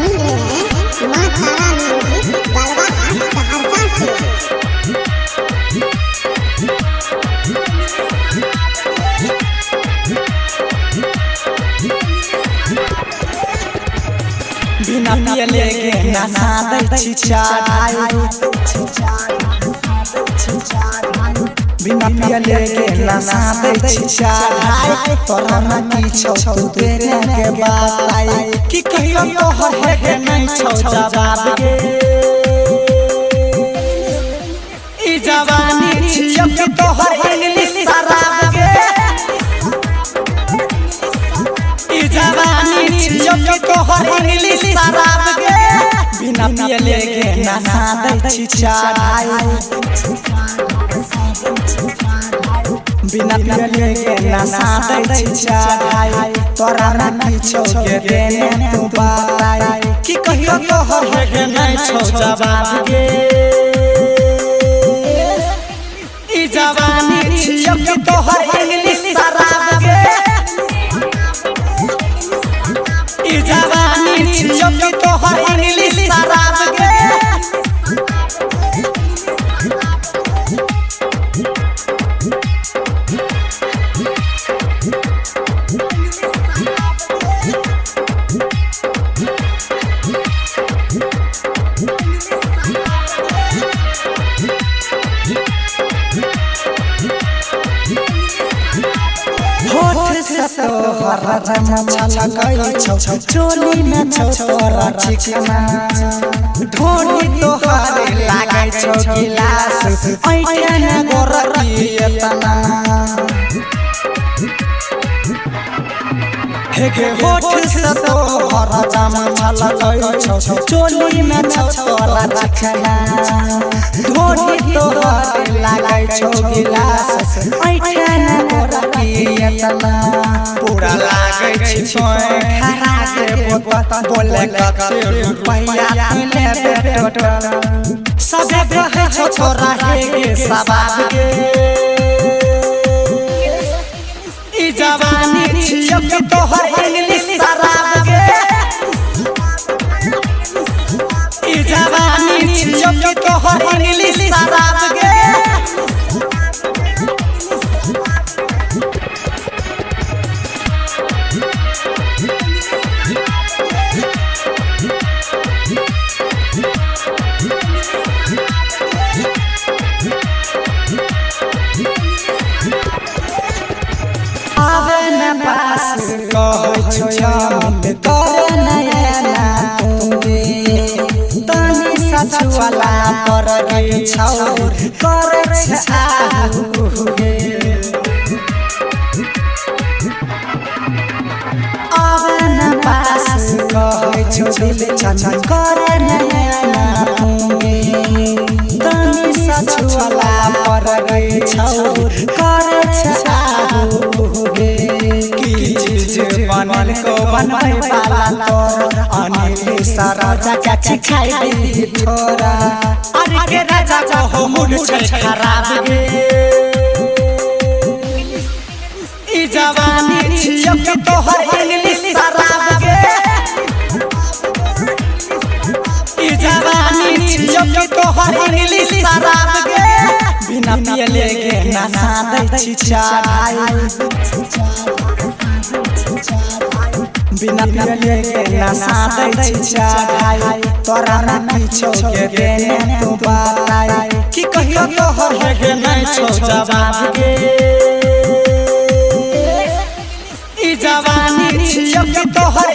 सुन रहे हैं मां तारा म्यूजिक गलवा सहरसा से। बिना पियले के नशा दै छी चाय, बिना पियले के नशा दै छी चाय। तोरा न किछो तू देने के बताई कि कहियो तोहर है के नहीं छौ जवाब गे। ई जवानी छियो कि तोहर इंग्लिश शराब गे। ई जवानी छियो कि तोहर इंग्लिश शराब गे। बिना पियले के नशा दै छी चाय, बिना पियले के नशा दै छी चाय। तोरा न किछो के देने तू बताई कि कहियो तोहर है के नहीं छौ जवाब गे। ई जवानी छियो कि तोहर इंग्लिश शराब गे। ई जवानी छियो कि तोहर इंग्लिश शराब गे। तोहरा छलकै छौ चोली में छौ तोरा चिकना। ढोली तोहरे लागै छौ गिलास ऐठन गोरकी एतना। हे गे होठ से तोहरा छलकै छौ चोली में छौ तोरा चिकना। ढोली तोहरे लागै छौ गिलास ऐठन गोरकी एतना। पूरा लागे छी छोय खरा के बोतल बोले कते रुपैया ले बेटल। सबे कहे छौ तोरा हे गे सवाब गे। ई जवानी छियो कि तोहर इंग्लिश शराब गे। ई जवानी छियो कि तोहर इंग्लिश शराब गे। पास कहै छौ अमित कर नयना तुगे। तनी सचवाला पर गई छौ कर छाहु गे। आवन पास कहै छौ दिल छन कर नयना तुगे। तनी सचवाला पर गई छौ कर छाहु गे। बनल को बनबै वाला तोर अनिल सरोजा के सिखाई दी थोरा। अरे के राजा को हो मूड छै खराब गे। ई जवानी छियो कि तोहर इंग्लिश शराब गे। ई जवानी छियो कि तोहर इंग्लिश शराब गे। बिना पियले के नशा दै छी चाय, बिना पियले के नशा दै छी चाय। तोरा न किछो के देने तू बताई कि कहियो तोहर है के नहीं छौ जवाब गे। ई जवानी छियो कि तोहर